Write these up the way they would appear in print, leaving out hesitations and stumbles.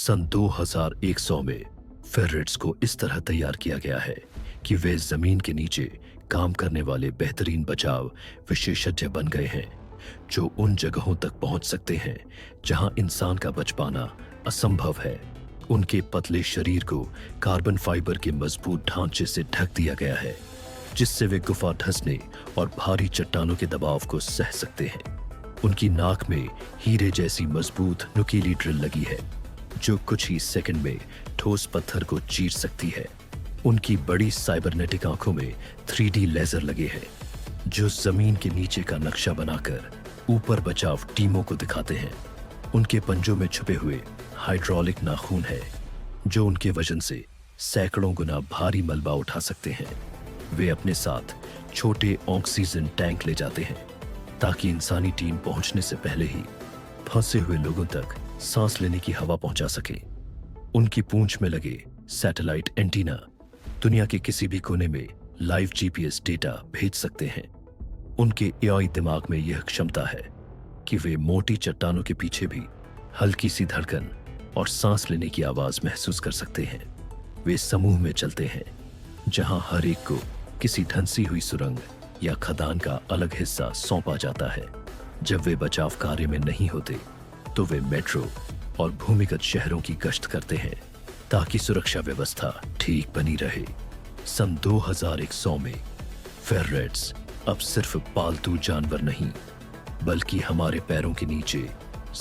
सन 2100 में फेरेट्स को इस तरह तैयार किया गया है कि वे जमीन के नीचे काम करने वाले बेहतरीन बचाव विशेषज्ञ बन गए हैं, जो उन जगहों तक पहुंच सकते हैं जहां इंसान का बच पाना असंभव है। उनके पतले शरीर को कार्बन फाइबर के मजबूत ढांचे से ढक दिया गया है, जिससे वे गुफा धंसने और भारी चट्टानों के दबाव को सह सकते हैं। उनकी नाक में हीरे जैसी मजबूत नुकीली ड्रिल लगी है, जो कुछ ही सेकंड में ठोस पत्थर को चीर सकती है। उनकी बड़ी साइबरनेटिक आंखों में 3D लेजर लगे हैं, जो जमीन के नीचे का नक्शा बनाकर ऊपर बचाव टीमों को दिखाते हैं। उनके पंजों में छुपे हुए हाइड्रोलिक नाखून है, जो उनके वजन से सैकड़ों गुना भारी मलबा उठा सकते हैं। वे अपने साथ छोटे ऑक्सीजन टैंक ले जाते हैं, ताकि इंसानी टीम पहुंचने से पहले ही फंसे हुए लोगों तक सांस लेने की हवा पहुंचा सके। उनकी पूंछ में लगे सैटेलाइट एंटीना दुनिया के किसी भी कोने में लाइव GPS डेटा भेज सकते हैं। उनके AI दिमाग में यह क्षमता है कि वे मोटी चट्टानों के पीछे भी हल्की सी धड़कन और सांस लेने की आवाज महसूस कर सकते हैं। वे समूह में चलते हैं, जहां हर एक को किसी धंसी हुई सुरंग या खदान का अलग हिस्सा सौंपा जाता है। जब वे बचाव कार्य में नहीं होते, तो वे मेट्रो और भूमिगत शहरों की गश्त करते हैं, ताकि सुरक्षा व्यवस्था ठीक बनी रहे। सन 2100 में फेरेट्स अब सिर्फ पालतू जानवर नहीं, बल्कि हमारे पैरों के नीचे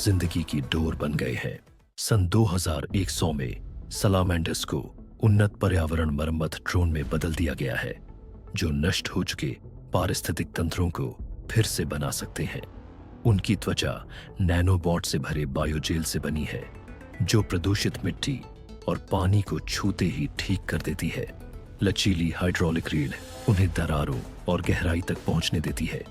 जिंदगी की डोर बन गए हैं। सन 2100 में सलामेंडर्स को उन्नत पर्यावरण मरम्मत ड्रोन में बदल दिया गया है, जो नष्ट हो चुके पारिस्थितिक तंत्रों को फिर से बना सकते हैं। उनकी त्वचा नैनोबॉट से भरे बायोजेल से बनी है, जो प्रदूषित मिट्टी और पानी को छूते ही ठीक कर देती है। लचीली हाइड्रोलिक रीढ़ उन्हें दरारों और गहराई तक पहुंचने देती है,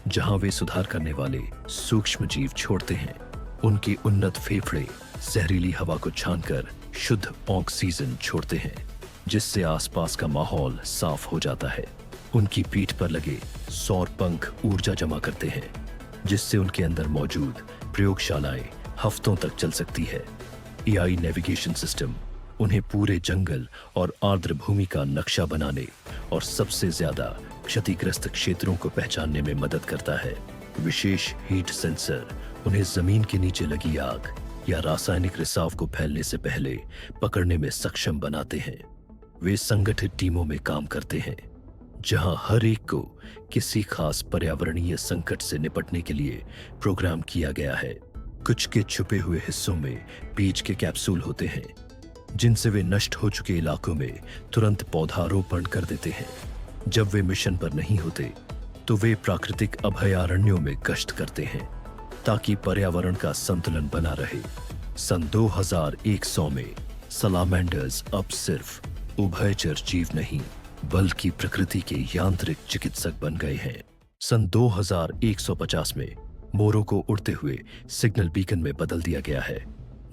जहां वे सुधार करने वाले सूक्ष्म जीव छोड़ते हैं। उनके उन्नत फेफड़े जहरीली हवा को छानकर शुद्ध ऑक्सीजन छोड़ते हैं, जिससे आसपास का माहौल साफ हो जाता है। उनकी पीठ पर लगे सौर पंख ऊर्जा जमा करते हैं, जिससे उनके अंदर मौजूद प्रयोगशालाएं हफ्तों तक चल सकती है। AI नेविगेशन सिस्टम उन्हें पूरे जंगल और आर्द्र भूमि का नक्शा बनाने और सबसे ज्यादा क्षतिग्रस्त क्षेत्रों को पहचानने में मदद करता है। विशेष हीट सेंसर उन्हें जमीन के नीचे लगी आग या रासायनिक रिसाव को फैलने से पहले पकड़ने में सक्षम बनाते हैं। वे संगठित टीमों में काम करते हैं, जहां हर एक को किसी खास पर्यावरणीय संकट से निपटने के लिए प्रोग्राम किया गया है। कुछ के छुपे हुए हिस्सों में बीज के कैप्सूल होते हैं, जिनसे वे नष्ट हो चुके इलाकों में तुरंत पौधारोपण कर देते हैं। जब वे मिशन पर नहीं होते, तो वे प्राकृतिक अभयारण्यों में गश्त करते हैं, ताकि पर्यावरण का संतुलन बना रहे। सन 2100 में सलामेंडर्स अब सिर्फ उभयचर जीव नहीं, बल्कि प्रकृति के यांत्रिक चिकित्सक बन गए हैं। सन 2150 में मोरों को उड़ते हुए सिग्नल बीकन में बदल दिया गया है,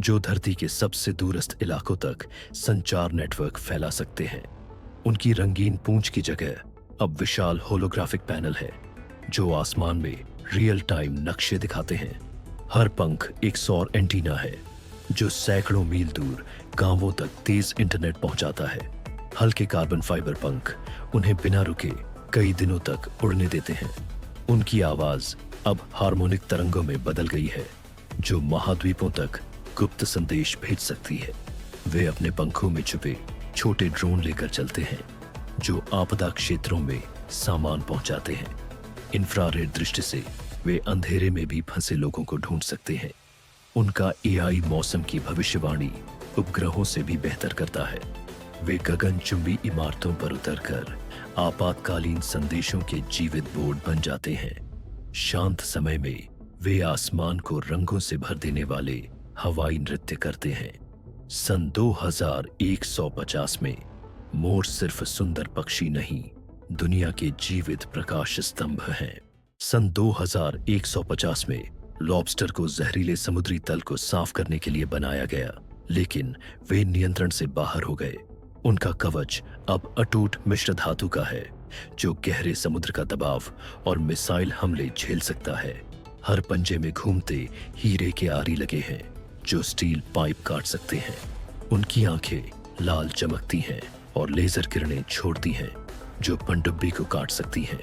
जो धरती के सबसे दूरस्थ इलाकों तक संचार नेटवर्क फैला सकते हैं। उनकी रंगीन पूंछ की जगह अब विशाल होलोग्राफिक पैनल है, जो आसमान में रियल टाइम नक्शे दिखाते हैं। हर पंख एक सौर एंटीना है, जो सैकड़ों मील दूर गांवों तक तेज इंटरनेट पहुंचाता है। हल्के कार्बन फाइबर पंख उन्हें बिना रुके कई दिनों तक उड़ने देते हैं। उनकी आवाज अब हार्मोनिक तरंगों में बदल गई है, जो महाद्वीपों तक गुप्त संदेश भेज सकती है। वे अपने पंखों में छुपे छोटे ड्रोन लेकर चलते हैं, जो आपदा क्षेत्रों में सामान पहुंचाते हैं। इंफ्रारेड दृष्टि से वे अंधेरे में भी फंसे लोगों को ढूंढ सकते हैं। उनका AI मौसम की भविष्यवाणी उपग्रहों से भी बेहतर करता है। वे गगनचुंबी इमारतों पर उतरकर आपातकालीन संदेशों के जीवित बोर्ड बन जाते हैं। शांत समय में वे आसमान को रंगों से भर देने वाले हवाई नृत्य करते हैं। सन 2150 में मोर सिर्फ सुंदर पक्षी नहीं, दुनिया के जीवित प्रकाश स्तंभ हैं। सन 2150 में लॉबस्टर को जहरीले समुद्री तल को साफ करने के लिए बनाया गया, लेकिन वे नियंत्रण से बाहर हो गए। उनका कवच अब अटूट मिश्र धातु का है, जो गहरे समुद्र का दबाव और मिसाइल हमले झेल सकता है। हर पंजे में घूमते हीरे के आरी लगे हैं, जो स्टील पाइप काट सकते हैं। उनकी आंखें लाल चमकती हैं और लेजर किरणें छोड़ती हैं जो पनडुब्बी को काट सकती हैं।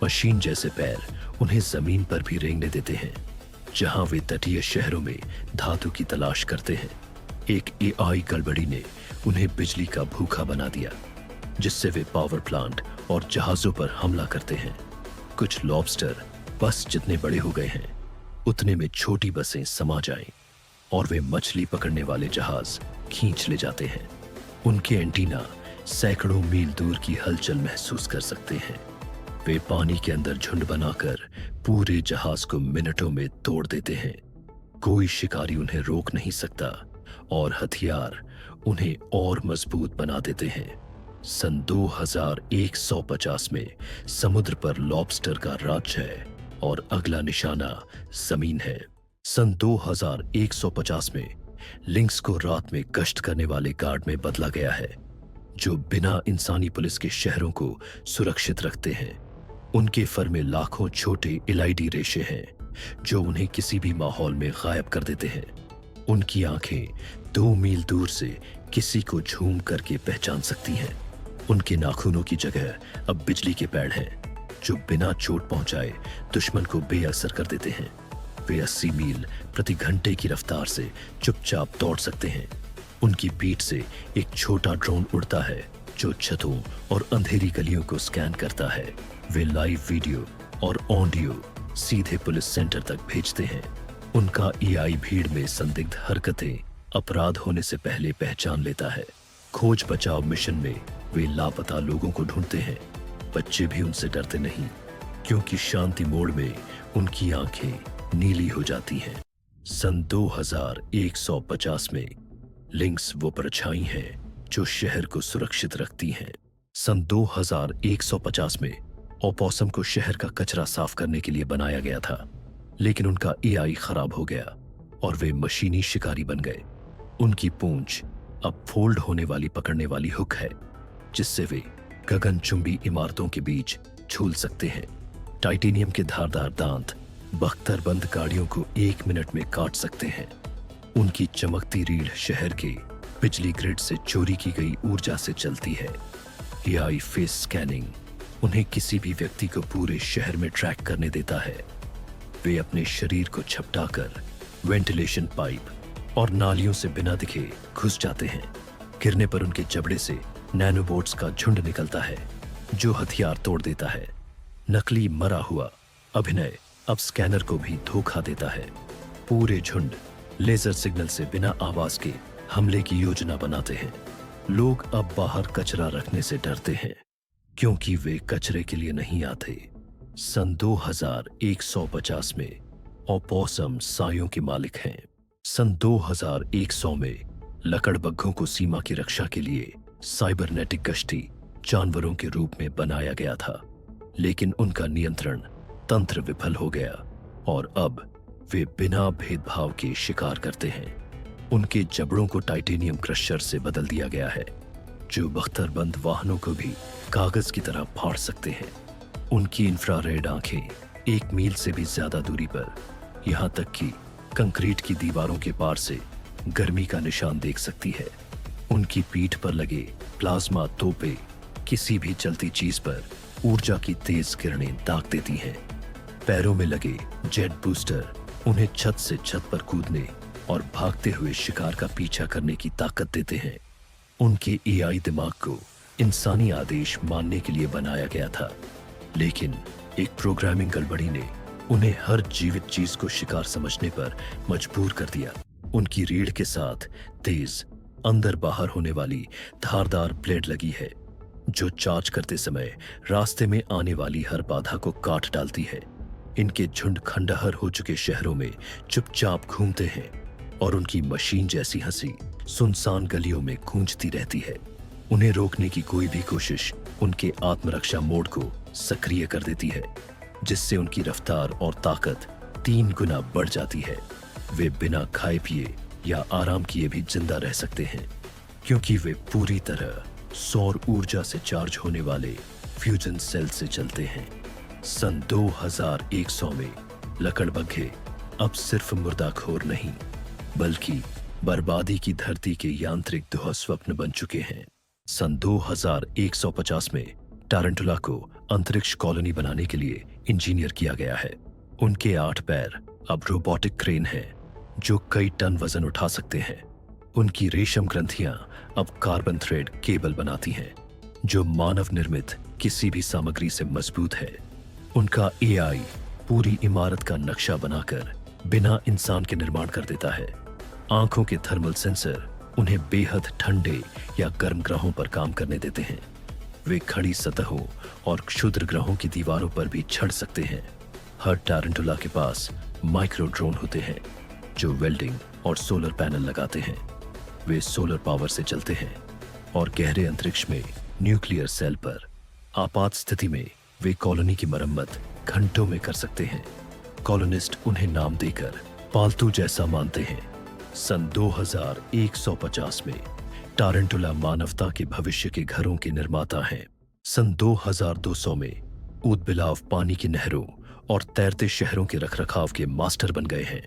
मशीन जैसे पैर उन्हें जमीन पर भी रेंगने देते हैं जहां वे तटीय शहरों में धातु की तलाश करते हैं। एक एआई गड़बड़ी ने उन्हें बिजली का भूखा बना दिया जिससे वे पावर प्लांट और जहाजों पर हमला करते हैं। कुछ लॉबस्टर बस जितने बड़े हो गए हैं उतने में छोटी बसें समा जाएं और वे मछली पकड़ने वाले जहाज खींच ले जाते हैं। उनके एंटीना सैकड़ों मील दूर की हलचल महसूस कर सकते हैं। वे पानी के अंदर झुंड बनाकर पूरे जहाज को मिनटों में तोड़ देते हैं। कोई शिकारी उन्हें रोक नहीं सकता और हथियार उन्हें और मजबूत बना देते हैं। सन 2150 में समुद्र पर लॉबस्टर का राज्य है और अगला निशाना जमीन है। सन 2150 में लिंक्स को रात में गश्त करने वाले गार्ड में बदला गया है जो बिना इंसानी पुलिस के शहरों को सुरक्षित रखते हैं। उनके फर में लाखों छोटे एलईडी रेशे हैं जो उन्हें किसी भी माहौल में गायब कर देते हैं। उनकी आंखें 2 मील दूर से किसी को झूम करके पहचान सकती हैं। उनके नाखूनों की जगह अब बिजली के पैड हैं जो बिना चोट पहुंचाए दुश्मन को बेअसर कर देते हैं। वे 80 मील प्रति घंटे की रफ्तार से चुपचाप दौड़ सकते हैं। उनकी पीठ से एक छोटा ड्रोन उड़ता है जो छतों और अंधेरी गलियों को स्कैन करता है। वे लाइव वीडियो और ऑडियो सीधे पुलिस सेंटर तक भेजते हैं। उनका एआई भीड़ में संदिग्ध हरकतें अपराध होने से पहले पहचान लेता है। खोज बचाव मिशन में वे लापता लोगों को ढूंढते हैं। बच्चे भी उनसे डरते नहीं क्योंकि शांति मोड में उनकी आंखें नीली हो जाती हैं। सन 2150 में लिंक्स वो परछाई हैं जो शहर को सुरक्षित रखती हैं। सन 2150 में ओपोसम को शहर का कचरा साफ करने के लिए बनाया गया था, लेकिन उनका एआई खराब हो गया और वे मशीनी शिकारी बन गए। उनकी पूंछ अब फोल्ड होने वाली पकड़ने वाली हुक है जिससे वे गगनचुंबी इमारतों के बीच झूल सकते हैं। टाइटेनियम के धारदार दांत बख्तरबंद गाड़ियों को 1 मिनट में काट सकते हैं। उनकी चमकती रीढ़ शहर के बिजली ग्रिड से चोरी की गई ऊर्जा से चलती है। एआई फेस स्कैनिंग उन्हें किसी भी व्यक्ति को पूरे शहर में ट्रैक करने देता है। वे अपने शरीर को झपटाकर वेंटिलेशन पाइप और नालियों से बिना दिखे घुस जाते हैं। गिरने पर उनके जबड़े से नैनोबोट्स का झुंड निकलता है जो हथियार तोड़ देता है। नकली मरा हुआ अभिनय अब स्कैनर को भी धोखा देता है। पूरे झुंड लेजर सिग्नल से बिना आवाज के हमले की योजना बनाते हैं। लोग अब बाहर कचरा रखने से डरते हैं क्योंकि वे कचरे के लिए नहीं आते। सन 2150 में ओपोसम सायों के मालिक हैं। सन 2100 में लकड़बग्घों को सीमा की रक्षा के लिए साइबरनेटिक कश्ती जानवरों के रूप में बनाया गया था, लेकिन उनका नियंत्रण तंत्र विफल हो गया और अब वे बिना भेदभाव के शिकार करते हैं। उनके जबड़ों को टाइटेनियम क्रशर से बदल दिया गया है जो बख्तरबंद वाहनों को भी कागज की तरह फाड़ सकते हैं। उनकी इंफ्रारेड आंखें 1 मील से भी ज्यादा दूरी पर, यहां तक कि कंक्रीट की दीवारों के पार से गर्मी का निशान देख सकती है। उनकी पीठ पर लगे प्लाज्मा तोपे किसी भी चलती चीज पर ऊर्जा की तेज किरणें दाग देती हैं। पैरों में लगे जेट बूस्टर उन्हें छत से छत पर कूदने और भागते हुए शिकार का पीछा करने की ताकत देते हैं। उनके एआई दिमाग को इंसानी आदेश मानने के लिए बनाया गया था, लेकिन एक प्रोग्रामिंग गड़बड़ी ने उन्हें हर जीवित चीज को शिकार समझने पर मजबूर कर दिया। उनकी रीढ़ के साथ तेज अंदर बाहर होने वाली धारदार ब्लेड लगी है जो चार्ज करते समय रास्ते में आने वाली हर बाधा को काट डालती है। इनके झुंड खंडहर हो चुके शहरों में चुपचाप घूमते हैं और उनकी मशीन जैसी हंसी सुनसान गलियों में गूंजती रहती है। उन्हें रोकने की कोई भी कोशिश उनके आत्मरक्षा मोड को सक्रिय कर देती है, जिससे उनकी रफ्तार और ताकत 3 गुना बढ़ जाती है। वे बिना खाए पिए या आराम किए भी जिंदा रह सकते हैं क्योंकि वे पूरी तरह सौर ऊर्जा से चार्ज होने वाले फ्यूजन सेल से चलते हैं। सन 2100 में लकड़बग्घे अब सिर्फ मुर्दाखोर नहीं बल्कि बर्बादी की धरती के यांत्रिक दुःस्वप्न बन चुके हैं। सन 2150 में टारंटुला को अंतरिक्ष कॉलोनी बनाने के लिए इंजीनियर किया गया है। उनके 8 पैर अब रोबोटिक क्रेन हैं जो कई टन वजन उठा सकते हैं। उनकी रेशम ग्रंथियां अब कार्बन थ्रेड केबल बनाती हैं जो मानव निर्मित किसी भी सामग्री से मजबूत है। उनका एआई पूरी इमारत का नक्शा बनाकर बिना इंसान के निर्माण कर देता है। आंखों के थर्मल सेंसर उन्हें बेहद ठंडे या गर्म ग्रहों पर काम करने देते हैं। वे खड़ी सतहों और क्षुद्र ग्रहों की दीवारों पर भी चढ़ सकते हैं। हर टारंटुला के पास माइक्रो ड्रोन होते हैं जो वेल्डिंग और सोलर पैनल लगाते हैं। वे सोलर पावर से चलते हैं और गहरे अंतरिक्ष में न्यूक्लियर सेल पर आपात स्थिति में वे कॉलोनी की मरम्मत घंटों में कर सकते हैं। कॉलोनिस्ट उन्हें नाम देकर पालतू जैसा मानते हैं। सन 2150 में टारंटुला मानवता के भविष्य के घरों के निर्माता हैं। सन 2200 में ऊदबिलाव पानी की नहरों और तैरते शहरों के रखरखाव के मास्टर बन गए हैं।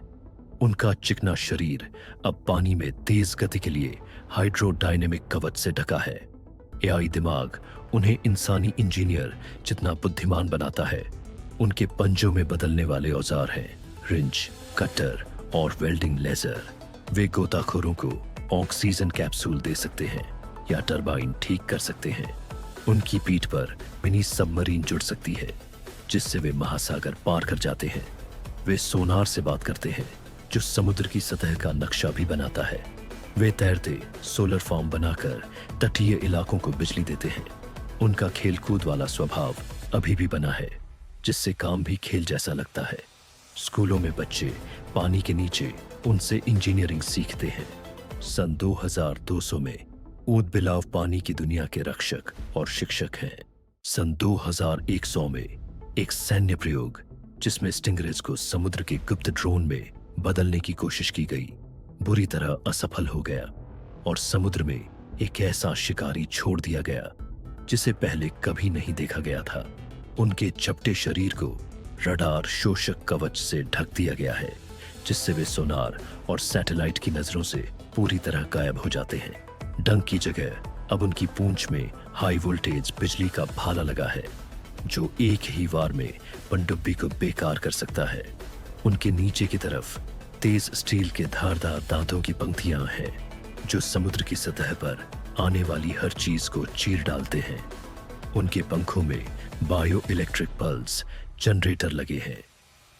उनका चिकना शरीर अब पानी में तेज गति के लिए हाइड्रोडायनेमिक कवच से ढका है। एआई दिमाग उन्हें इंसानी इंजीनियर जितना बुद्धिमान बनाता है। उनके पंजों में बदलने वाले औजार हैं रिंच, कटर और वेल्डिंग लेजर। वे गोताखोरों को ऑक्सीजन कैप्सूल दे सकते हैं या टरबाइन ठीक कर सकते हैं। उनकी पीठ पर मिनी सबमरीन जुड़ सकती है जिससे वे महासागर पार कर जाते हैं। वे सोनार से बात करते हैं जो समुद्र की सतह का नक्शा भी बनाता है। वे तैरते सोलर फार्म बनाकर तटीय इलाकों को बिजली देते हैं। उनका खेलकूद वाला स्वभाव अभी भी बना है जिससे काम भी खेल जैसा लगता है। स्कूलों में बच्चे पानी के नीचे उनसे इंजीनियरिंग सीखते हैं। सन 2200 में ऊदबिलाव पानी की दुनिया के रक्षक और शिक्षक हैं। सन 2100 में एक सैन्य प्रयोग जिसमें स्टिंगरेज को समुद्र के गुप्त ड्रोन में बदलने की कोशिश की गई बुरी तरह असफल हो गया और समुद्र में एक ऐसा शिकारी छोड़ दिया गया जिसे पहले कभी नहीं देखा गया था। उनके चपटे शरीर को रडार शोषक कवच से ढक दिया गया है जिससे वे सोनार और सैटेलाइट की नजरों से पूरी तरह गायब हो जाते हैं। डंक की जगह अब उनकी पूंछ में हाई वोल्टेज बिजली का भाला लगा है जो एक ही वार में पनडुब्बी को बेकार कर सकता है। उनके नीचे की तरफ तेज स्टील के धारदार दांतों की पंक्तियां हैं जो समुद्र की सतह पर आने वाली हर चीज को चीर डालते हैं। उनके पंखों में बायो इलेक्ट्रिक पल्स जनरेटर लगे हैं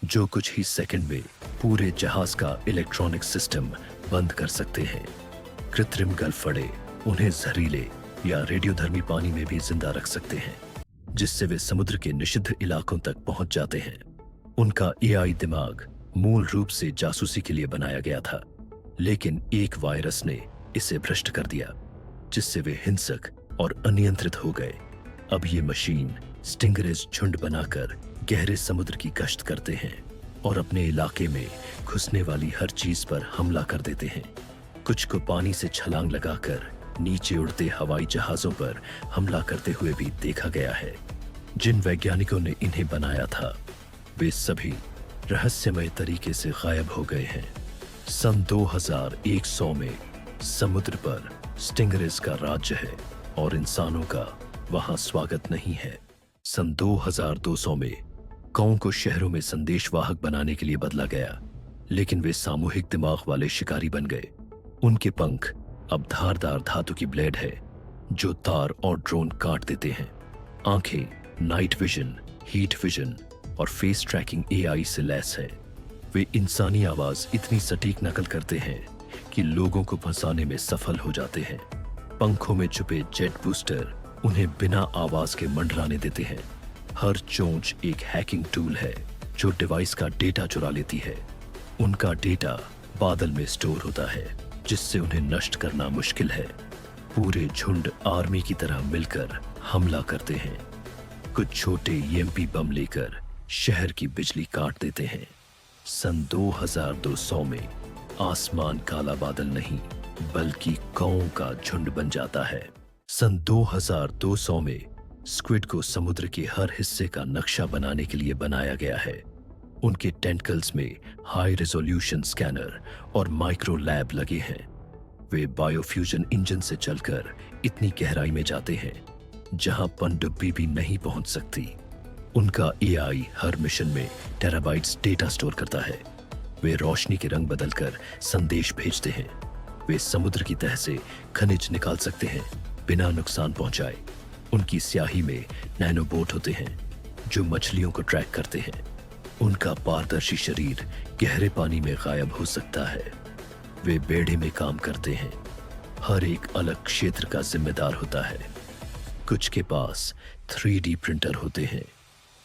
जो कुछ ही सेकंड में पूरे जहाज का इलेक्ट्रॉनिक सिस्टम बंद कर सकते हैं। कृत्रिम गलफड़े उन्हें जहरीले या रेडियोधर्मी पानी में भी जिंदा रख सकते हैं जिससे वे समुद्र के निषिद्ध इलाकों तक पहुंच जाते हैं। उनका एआई दिमाग मूल रूप से जासूसी के लिए बनाया गया था लेकिन एक वायरस ने इसे भ्रष्ट कर दिया जिससे वे हिंसक और अनियंत्रित हो गए। अब ये मशीन स्टिंगरेज झुंड बनाकर गहरे समुद्र की गश्त करते हैं और अपने इलाके में घुसने वाली हर चीज पर हमला कर देते हैं। कुछ को पानी से छलांग लगाकर नीचे उड़ते हवाई जहाजों पर हमला करते हुए भी देखा गया है। जिन वैज्ञानिकों ने इन्हें बनाया था वे सभी रहस्यमय तरीके से गायब हो गए हैं। सन 2100 में समुद्र पर स्टिंगरेज का राज्य है और इंसानों का वहां स्वागत नहीं है। सन 2200 में कौओं को शहरों में संदेशवाहक बनाने के लिए बदला गया लेकिन वे सामूहिक दिमाग वाले शिकारी बन गए। उनके पंख अब धारदार धातु की ब्लेड है जो तार और ड्रोन काट देते हैं। आंखें नाइट विजन, हीट विजन और फेस ट्रैकिंग एआई से लैस है। वे इंसानी आवाज इतनी सटीक नकल करते हैं कि लोगों को फंसाने में सफल हो जाते हैं। पंखों में छुपे जेट बूस्टर उन्हें बिना आवाज के मंडराने देते हैं। हर चोंच एक हैकिंग टूल है जो डिवाइस का डेटा चुरा लेती है। उनका डेटा बादल में स्टोर होता है जिससे उन्हें नष्ट करना मुश्किल है। पूरे झुंड आर्मी की तरह मिलकर हमला करते हैं। कुछ छोटे ईएमपी बम लेकर शहर की बिजली काट देते हैं। सन 2200 में आसमान काला बादल नहीं बल्कि कौओं का झुंड बन जाता है। सन 2200 में स्क्विड को समुद्र के हर हिस्से का नक्शा बनाने के लिए बनाया गया है। उनके टेंटकल्स में हाई रेजोल्यूशन स्कैनर और माइक्रो लैब लगे हैं। वे बायोफ्यूजन इंजन से चलकर इतनी गहराई में जाते हैं जहां पनडुब्बी भी नहीं पहुंच सकती। उनका एआई हर मिशन में टेराबाइट्स डेटा स्टोर करता है। वे रोशनी के रंग बदलकर संदेश भेजते हैं। वे समुद्र की तह से खनिज निकाल सकते हैं बिना नुकसान पहुंचाए। उनकी स्याही में नैनोबोट होते हैं जो मछलियों को ट्रैक करते हैं। उनका पारदर्शी शरीर गहरे पानी में गायब हो सकता है। वे बेड़े में काम करते हैं, हर एक अलग क्षेत्र का जिम्मेदार होता है। कुछ के पास 3D प्रिंटर होते हैं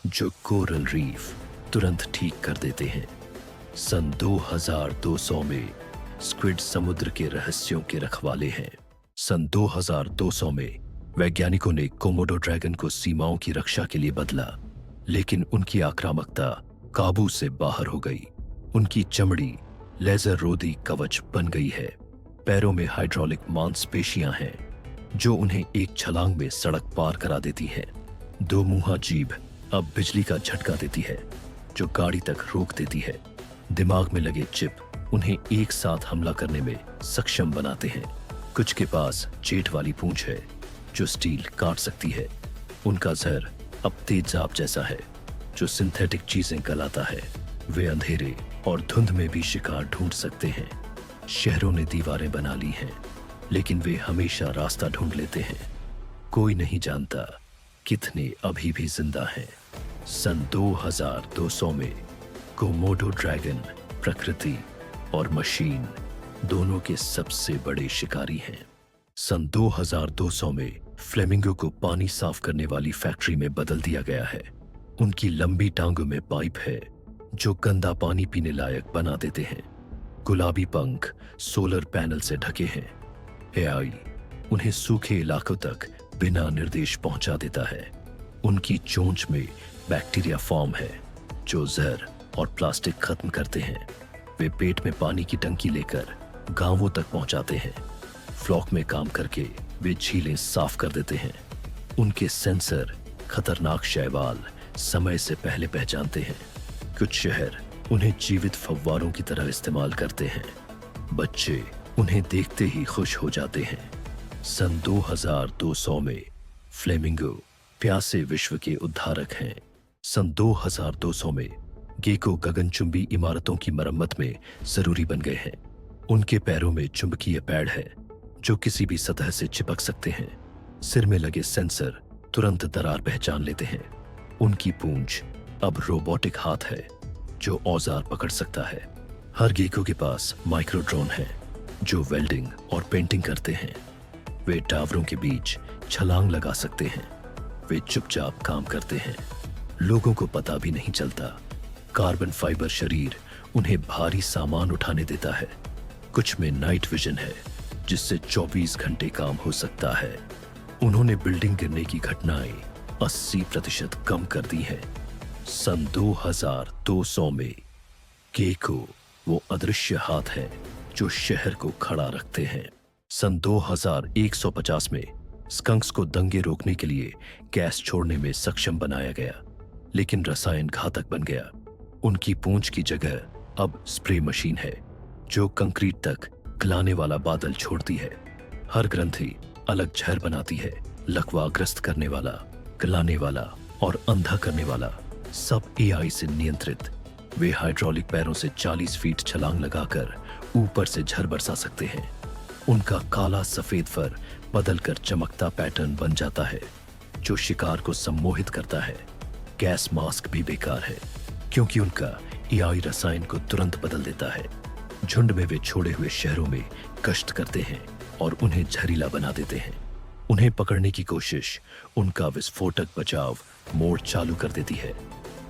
जो कोरल रीफ तुरंत ठीक कर देते हैं। सन 2200 में स्क्विड समुद्र के रहस्यों के रखवाले हैं। सन 2200 में वैज्ञानिकों ने कोमोडो ड्रैगन को सीमाओं की रक्षा के लिए बदला, लेकिन उनकी आक्रामकता काबू से बाहर हो गई। उनकी चमड़ी लेजर रोधी कवच बन गई है। पैरों में हाइड्रोलिक मांसपेशियां हैं जो उन्हें एक छलांग में सड़क पार करा देती हैं। दो मुंहा जीभ अब बिजली का झटका देती है जो गाड़ी तक रोक देती है। दिमाग में लगे चिप उन्हें एक साथ हमला करने में सक्षम बनाते हैं। कुछ के पास जेट वाली पूंछ है जो स्टील काट सकती है। उनका जहर अब तेजाब जैसा है जो सिंथेटिक चीजें गलाता है। वे अंधेरे और धुंध में भी शिकार ढूंढ सकते हैं। शहरों ने दीवारें बना ली हैं, लेकिन वे हमेशा रास्ता ढूंढ लेते हैं। कोई नहीं जानता कितने अभी भी जिंदा हैं। सन 2200 में कोमोडो ड्रैगन प्रकृति और मशीन दोनों के सबसे बड़े शिकारी हैं। सन 2200 में फ्लेमिंगो को पानी साफ करने वाली फैक्ट्री में बदल दिया गया है। उनकी लंबी टांगों में पाइप है जो गंदा पानी पीने लायक बना देते हैं। गुलाबी पंख सोलर पैनल से ढके हैं। एआई उन्हें सूखे इलाकों तक बिना निर्देश पहुंचा देता है। उनकी चोंच में बैक्टीरिया फॉर्म है जो जहर और प्लास्टिक खत्म करते हैं। वे पेट में पानी की टंकी लेकर गांवों तक पहुंचाते हैं। फ्लॉक में काम करके वे झीलें साफ कर देते हैं। उनके सेंसर खतरनाक शैवाल समय से पहले पहचानते हैं। कुछ शहर उन्हें जीवित फव्वारों की तरह इस्तेमाल करते हैं। बच्चे उन्हें देखते ही खुश हो जाते हैं। सन 2200 में फ्लेमिंगो प्यासे विश्व के उद्धारक हैं। सन 2200 में गेको गगनचुंबी इमारतों की मरम्मत में जरूरी बन गए हैं। उनके पैरों में चुंबकीय पैड है जो किसी भी सतह से चिपक सकते हैं। सिर में लगे सेंसर तुरंत दरार पहचान लेते हैं। उनकी पूंछ अब रोबोटिक हाथ है जो औजार पकड़ सकता है। हर गेको के पास माइक्रो ड्रोन है जो वेल्डिंग और पेंटिंग करते हैं। वे टावरों के बीच छलांग लगा सकते हैं। वे चुपचाप काम करते हैं, लोगों को पता भी नहीं चलता। कार्बन फाइबर शरीर उन्हें भारी सामान उठाने देता है। कुछ में नाइट विजन है जिससे 24 घंटे काम हो सकता है। उन्होंने बिल्डिंग गिरने की घटनाएं 80% कम कर दी हैं। सन 2200 में गेको वो अदृश्य हाथ है जो शहर को खड़ा रखते हैं। सन 2150 में स्कंक्स को दंगे रोकने के लिए गैस छोड़ने में सक्षम बनाया गया, लेकिन रसायन घातक बन गया। उनकी पूंछ की जगह अब स्प्रे मशीन है जो कंक्रीट तक गलाने वाला बादल छोड़ती है। हर ग्रंथि अलग जहर बनाती है। लकवाग्रस्त करने वाला, गलाने वाला और अंधा करने वाला सब एआई से नियंत्रित। वे हाइड्रोलिक पैरों से 40 फीट छलांग लगाकर ऊपर से झर बरसा सकते हैं। उनका काला सफेद फर बदलकर चमकता पैटर्न बन जाता है जो शिकार को सम्मोहित करता है। गैस मास्क भी बेकार है क्योंकि उनका एआई रसायन को तुरंत बदल देता है। झुंड में वे छोड़े हुए शहरों में गश्त करते हैं और उन्हें जहरीला बना देते हैं। उन्हें पकड़ने की कोशिश उनका विस्फोटक बचाव मोड चालू कर देती है।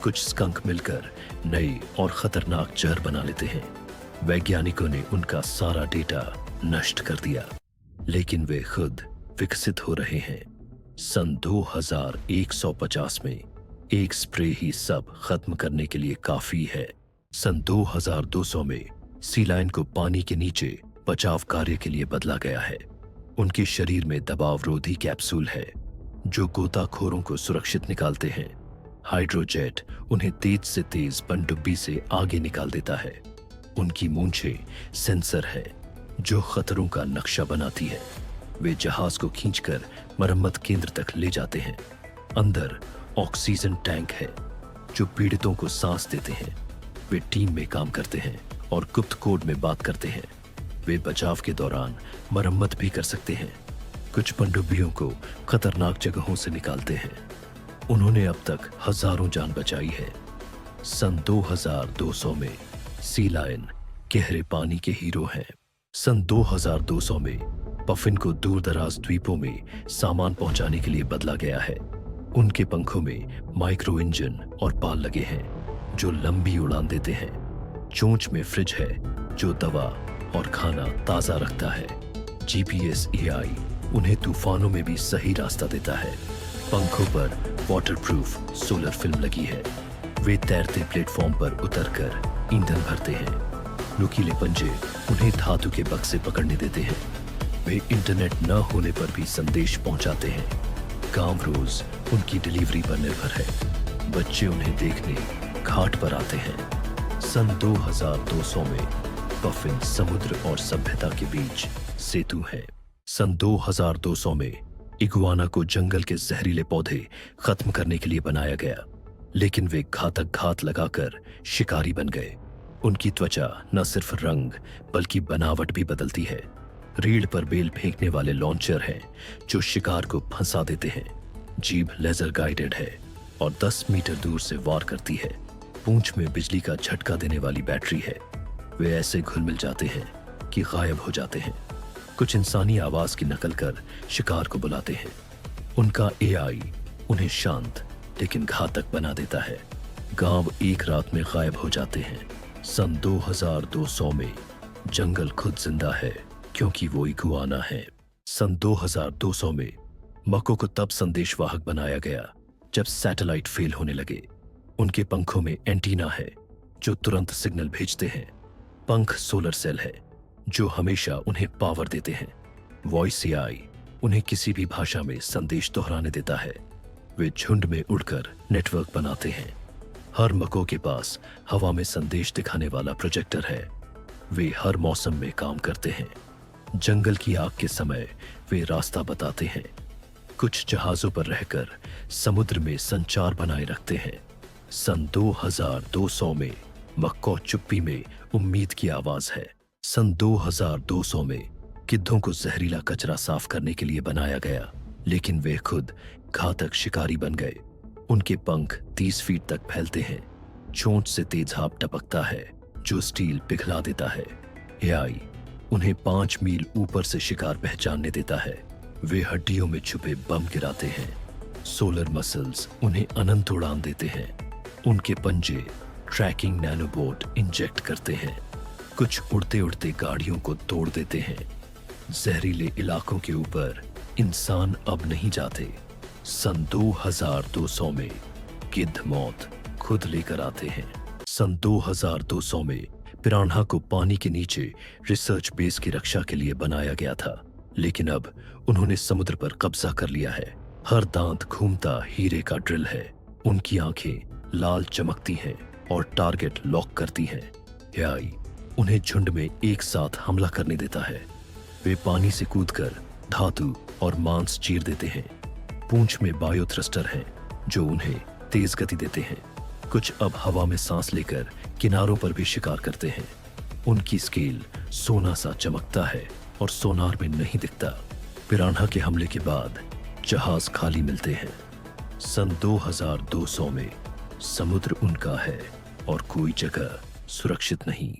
कुछ स्कंक मिलकर नए और खतरनाक जहर बना लेते हैं। वैज्ञानिकों ने उनका सारा डेटा नष्ट कर दिया, लेकिन वे खुद विकसित हो रहे हैं। सन 2150 में एक स्प्रे ही सब खत्म करने के लिए काफी है। सन 2200 में सी लायन को पानी के नीचे बचाव कार्य के लिए बदला गया है। उनके शरीर में दबाव रोधी कैप्सूल है जो गोताखोरों को सुरक्षित निकालते हैं। हाइड्रोजेट उन्हें तेज से तेज पनडुब्बी से आगे निकाल देता है। उनकी मूंछें सेंसर है जो खतरों का नक्शा बनाती है। वे जहाज को खींचकर मरम्मत केंद्र तक ले जाते हैं। अंदर ऑक्सीजन टैंक है जो पीड़ितों को सांस देते हैं। वे टीम में काम करते हैं और गुप्त कोड में बात करते हैं। वे बचाव के दौरान मरम्मत भी कर सकते हैं। कुछ पनडुब्बियों को खतरनाक जगहों से निकालते हैं। उन्होंने अब तक हजारों जान बचाई है। सन 2200 में सी लायन गहरे पानी के हीरो हैं। सन 2200 में पफिन को दूर दराज द्वीपों में सामान पहुंचाने के लिए बदला गया है। उनके पंखों में माइक्रो इंजन और पाल लगे हैं जो लंबी उड़ान देते हैं। चोंच में फ्रिज है जो दवा और खाना ताजा रखता है। जीपीएस एआई उन्हें तूफानों में भी सही रास्ता देता है। पंखों पर वाटरप्रूफ सोलर फिल्म लगी है। वे तैरते प्लेटफॉर्म पर उतरकर ईंधन भरते हैं। नुकीले पंजे उन्हें धातु के बक्से पकड़ने देते हैं। वे इंटरनेट न होने पर भी संदेश पहुंचाते हैं। गांव रोज उनकी डिलीवरी पर निर्भर है। बच्चे उन्हें देखने घाट पर आते हैं। सन 2200 में पफिन समुद्र और सभ्यता के बीच सेतु है। सन 2200 में इगुआना को जंगल के जहरीले पौधे खत्म करने के लिए बनाया गया, लेकिन वे घातक घात लगाकर शिकारी बन गए। उनकी त्वचा न सिर्फ रंग बल्कि बनावट भी बदलती है। रीढ़ पर बेल फेंकने वाले लॉन्चर हैं जो शिकार को फंसा देते हैं। जीभ लेजर गाइडेड है और 10 मीटर दूर से वार करती है। पूंछ में बिजली का झटका देने वाली बैटरी है। वे ऐसे घुल मिल जाते हैं कि गायब हो जाते हैं। कुछ इंसानी आवाज की नकल कर शिकार को बुलाते हैं। उनका एआई उन्हें शांत लेकिन घातक बना देता है। गांव एक रात में गायब हो जाते हैं। सन 2200 में जंगल खुद जिंदा है क्योंकि वो इगुआना है। सन 2200 में मको को तब संदेशवाहक बनाया गया जब सैटेलाइट फेल होने लगे। उनके पंखों में एंटीना है जो तुरंत सिग्नल भेजते हैं। पंख सोलर सेल है जो हमेशा उन्हें पावर देते हैं। वॉइस एआई उन्हें किसी भी भाषा में संदेश दोहराने देता है। वे झुंड में उड़कर नेटवर्क बनाते हैं। हर मको के पास हवा में संदेश दिखाने वाला प्रोजेक्टर है। वे हर मौसम में काम करते हैं। जंगल की आग के समय वे रास्ता बताते हैं। कुछ जहाजों पर रहकर समुद्र में संचार बनाए रखते हैं। सन 2200 में मक्को चुप्पी में उम्मीद की आवाज है। सन 2200 में गिद्धों को जहरीला कचरा साफ करने के लिए बनाया गया, लेकिन वे खुद घातक शिकारी बन गए। उनके पंख 30 फीट तक फैलते हैं। चोंच से तेज भाप टपकता है जो स्टील पिघला देता है। एआई उन्हें 5 मील ऊपर से शिकार पहचानने देता है। वे हड्डियों में छुपे बम गिराते हैं। सोलर मसल्स उन्हें अनंत उड़ान देते हैं। उनके पंजे ट्रैकिंग नैनोबोट इंजेक्ट करते हैं। कुछ उड़ते उड़ते गाड़ियों को तोड़ देते हैं। जहरीले इलाकों के ऊपर इंसान अब नहीं जाते। सन 2200 में गिद्ध मौत खुद लेकर आते हैं। सन 2200 में पिरान्हा को पानी के नीचे रिसर्च बेस की रक्षा के लिए बनाया गया था, लेकिन अब उन्होंने समुद्र पर कब्जा कर लिया है। हर दांत घूमता हीरे का ड्रिल है। उनकी आंखें लाल चमकती हैं और टारगेट लॉक करती हैं। एआई उन्हें झुंड में एक साथ हमला करने देता है। वे पानी से कूदकर धातु और मांस चीर देते हैं। पूंछ में बायो थ्रस्टर हैं जो उन्हें तेज गति देते हैं। कुछ अब हवा में सांस लेकर किनारों पर भी शिकार करते हैं। उनकी स्केल सोना सा चमकता है और सोनार में नहीं दिखता। पिरान्हा के हमले के बाद जहाज खाली मिलते हैं। सन 2200 में समुद्र उनका है और कोई जगह सुरक्षित नहीं।